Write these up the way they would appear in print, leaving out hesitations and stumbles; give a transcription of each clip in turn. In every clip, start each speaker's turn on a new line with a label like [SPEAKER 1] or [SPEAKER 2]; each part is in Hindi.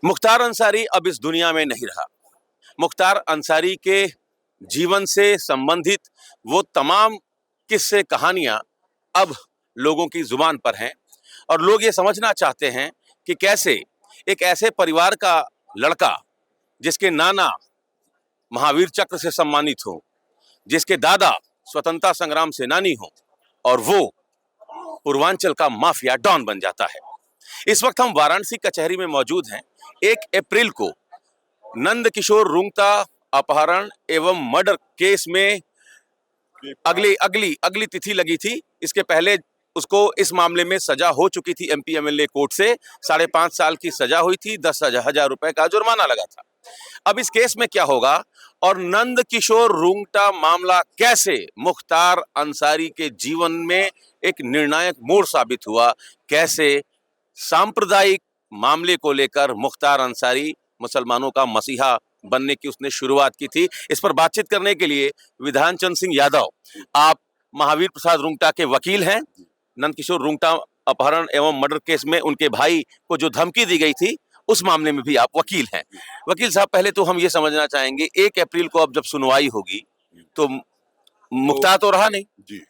[SPEAKER 1] मुख्तार अंसारी अब इस दुनिया में नहीं रहा। मुख्तार अंसारी के जीवन से संबंधित वो तमाम किस्से कहानियां अब लोगों की जुबान पर हैं और लोग ये समझना चाहते हैं कि कैसे एक ऐसे परिवार का लड़का जिसके नाना महावीर चक्र से सम्मानित हो, जिसके दादा स्वतंत्रता संग्राम सेनानी हो और वो पूर्वांचल का माफिया डॉन बन जाता है। इस वक्त हम वाराणसी कचहरी में मौजूद हैं। 1 अप्रैल को नंद किशोर रुंगटा अपहरण एवं मर्डर केस में अगली तिथि लगी थी। इसके पहले उसको इस मामले में सजा हो चुकी थी एमपी एमएलए कोर्ट से। 5.5 साल की सजा हुई थी, 10,000 रुपए का जुर्माना लगा था। अब इस केस में क्या होगा और नंद किशोर रुंगटा मामला कैसे मुख्तार अंसारी के जीवन में एक निर्णायक मोड़ साबित हुआ, कैसे सांप्रदायिक मामले को लेकर मुख्तार अंसारी मुसलमानों का मसीहा बनने की उसने शुरुआत की थी, इस पर बातचीत करने के लिए विधान चंद सिंह यादव, आप महावीर प्रसाद रुंगटा के वकील हैं। नंद किशोर रुंगटा अपहरण एवं मर्डर केस में उनके भाई को जो धमकी दी गई थी उस मामले में भी आप वकील हैं। वकील साहब, पहले तो हम ये समझना चाहेंगे 1 अप्रैल को अब जब सुनवाई होगी तो मुख्तार तो रहा नहीं
[SPEAKER 2] जी।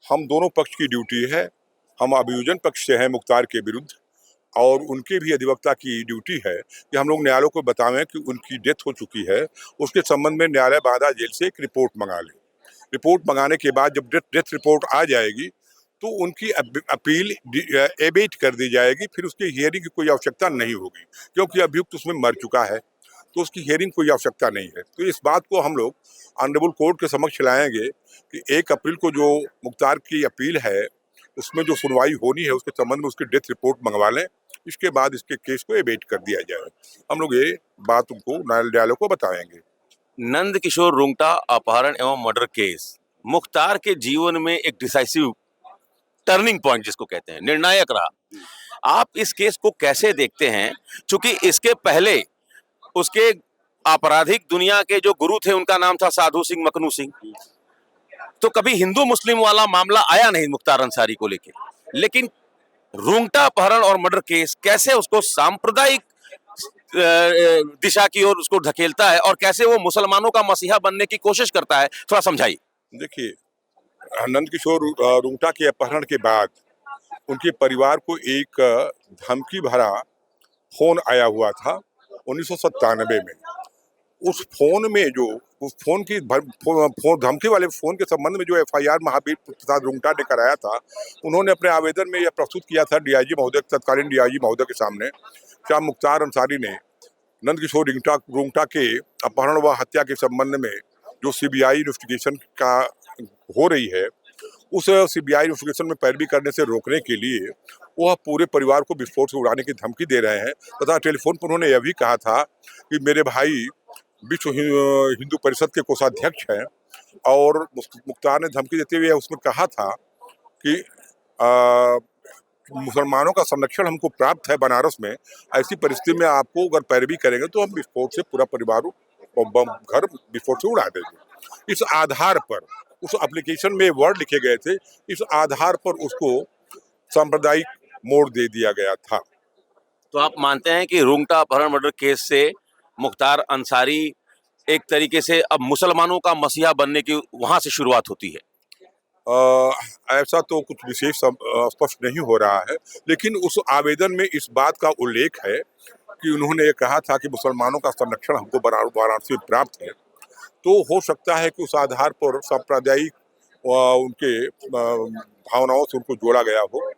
[SPEAKER 2] हम दोनों पक्ष की ड्यूटी है। हम अभियोजन पक्ष से हैं मुख्तार के विरुद्ध, और उनके भी अधिवक्ता की ड्यूटी है कि हम लोग न्यायालय को बतावें कि उनकी डेथ हो चुकी है। उसके संबंध में न्यायालय बांदा जेल से एक रिपोर्ट मंगा ले। रिपोर्ट मंगाने के बाद जब डेथ रिपोर्ट आ जाएगी तो उनकी अपील एबेट कर दी जाएगी। फिर उसकी हियरिंग की कोई आवश्यकता नहीं होगी, क्योंकि अभियुक्त उसमें मर चुका है, तो उसकी हियरिंग कोई आवश्यकता नहीं है। तो इस बात को हम लोग ऑनरेबल कोर्ट के समक्ष लाएंगे कि 1 अप्रैल को जो मुख्तार की अपील है उसमें जो सुनवाई होनी है उसके संबंध में उसकी डेथ रिपोर्ट मंगवा लें। इसके बाद इसके केस को एबेट कर दिया जाए। हम लोग ये बात उनको न्यायालय को बताएंगे।
[SPEAKER 1] नंद किशोर रुंगटा अपहरण एवं मर्डर केस मुख्तार के जीवन में एक डिसाइसिव टर्निंग पॉइंट जिसको कहते हैं, निर्णायक रहा। आप इस केस को कैसे देखते हैं? क्योंकि इसके पहले उसके आपराधिक दुनिया के जो गुरु थे उनका नाम था साधु सिंह मकनू सिंह, तो कभी हिंदू मुस्लिम वाला मामला आया नहीं मुख्तार अंसारी को लेके, लेकिन रुंगटा अपहरण और मर्डर केस कैसे उसको सांप्रदायिक दिशा की ओर उसको धकेलता है और कैसे वो मुसलमानों का मसीहा बनने की कोशिश करता है, थोड़ा समझाइए।
[SPEAKER 2] देखिए, नंद किशोर रुंगटा के अपहरण के बाद उनके परिवार को एक धमकी भरा फोन आया हुआ था 1997 में। उस फोन में जो उस फोन की धमकी वाले फोन के संबंध में जो एफआईआर महावीर प्रसाद रुंगटा ने कराया था, उन्होंने अपने आवेदन में यह प्रस्तुत किया था डीआईजी महोदय, तत्कालीन डीआईजी महोदय के सामने, क्या मुख्तार अंसारी ने नंद किशोर रुंगटा के अपहरण व हत्या के संबंध में जो सीबीआई इन्वेस्टिगेशन का हो रही है, उस सीबीआई इन्वेस्टिगेशन में पैरवी करने से रोकने के लिए वह पूरे परिवार को विस्फोट से उड़ाने की धमकी दे रहे हैं। तथा टेलीफोन पर उन्होंने यह भी कहा था कि मेरे भाई विश्व हिंदू परिषद के कोषाध्यक्ष हैं, और मुख्तार ने धमकी देते हुए उसमें कहा था कि मुसलमानों का संरक्षण हमको प्राप्त है बनारस में, ऐसी परिस्थिति में आपको अगर पैरवी करेंगे तो हम विस्फोट से पूरा परिवार घर विस्फोट से उड़ा देंगे। इस आधार पर उस एप्लीकेशन में वर्ड लिखे गए थे, इस आधार पर उसको सांप्रदायिक मोड़ दे दिया गया था।
[SPEAKER 1] तो आप मानते हैं कि रुंगटा अपहरण मर्डर केस से मुख्तार अंसारी एक तरीके से अब मुसलमानों का मसीहा बनने की वहां से शुरुआत होती है?
[SPEAKER 2] ऐसा तो कुछ विशेष स्पष्ट नहीं हो रहा है, लेकिन उस आवेदन में इस बात का उल्लेख है कि उन्होंने ये कहा था कि मुसलमानों का संरक्षण हमको वाराणसी में प्राप्त है। तो हो सकता है कि उस आधार पर सांप्रदायिक उनके भावनाओं से उनको जोड़ा गया हो।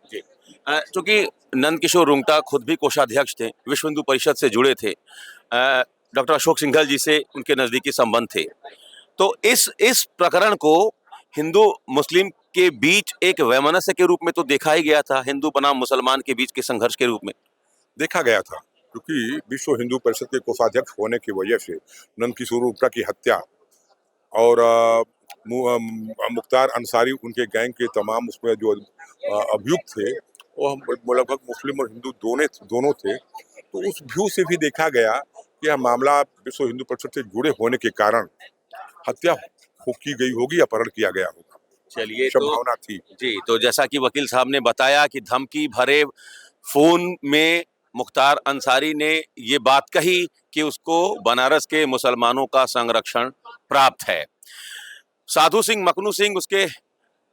[SPEAKER 1] क्योंकि नंद किशोर रुंगटा खुद भी कोषाध्यक्ष थे, विश्व हिंदू परिषद से जुड़े थे, डॉक्टर अशोक सिंघल जी से उनके नजदीकी संबंध थे, तो इस प्रकरण को हिंदू मुस्लिम के बीच एक वैमनस्य के रूप में तो देखा ही गया था, हिंदू बनाम मुसलमान के बीच के संघर्ष के रूप में
[SPEAKER 2] देखा गया था, क्योंकि विश्व हिंदू परिषद के कोषाध्यक्ष होने की वजह से नंद किशोर रुंगटा की हत्या और मुख्तार अंसारी उनके गैंग के तमाम उसमें जो अभियुक्त थे वो लगभग मुस्लिम और हिंदू दोनों थे। तो उस व्यू से भी देखा गया कि यह मामला विश्व हिंदू परिषद से जुड़े होने के कारण हत्या की गई होगी, अपहरण किया गया होगा।
[SPEAKER 1] चलिए,
[SPEAKER 2] संभावना थी
[SPEAKER 1] जी। तो जैसा कि वकील साहब ने बताया कि धमकी भरे फोन में मुख्तार अंसारी ने ये बात कही कि उसको बनारस के मुसलमानों का संरक्षण प्राप्त है। साधु सिंह मखनू सिंह उसके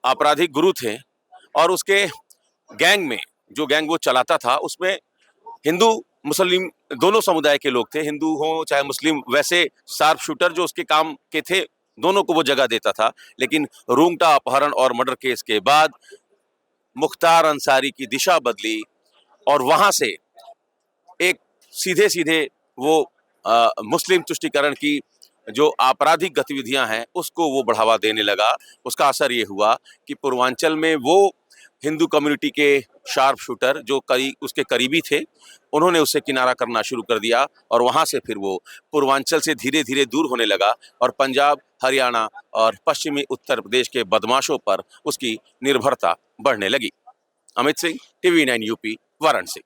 [SPEAKER 1] आपराधिक गुरु थे और उसके गैंग में, जो गैंग वो चलाता था, उसमें हिंदू मुस्लिम दोनों समुदाय के लोग थे, हिंदू हो चाहे मुस्लिम। वैसे शार्प शूटर जो उसके काम के थे, दोनों को वो जगह देता था। लेकिन रूंगटा अपहरण और मर्डर केस के बाद मुख्तार अंसारी की दिशा बदली और वहां से एक सीधे सीधे वो मुस्लिम तुष्टीकरण की जो आपराधिक गतिविधियां हैं उसको वो बढ़ावा देने लगा। उसका असर ये हुआ कि पूर्वांचल में वो हिंदू कम्युनिटी के शार्प शूटर जो उसके करीबी थे, उन्होंने उससे किनारा करना शुरू कर दिया और वहां से फिर वो पूर्वांचल से धीरे धीरे दूर होने लगा और पंजाब, हरियाणा और पश्चिमी उत्तर प्रदेश के बदमाशों पर उसकी निर्भरता बढ़ने लगी। Amit Singh, TV9 UP, Varanasi.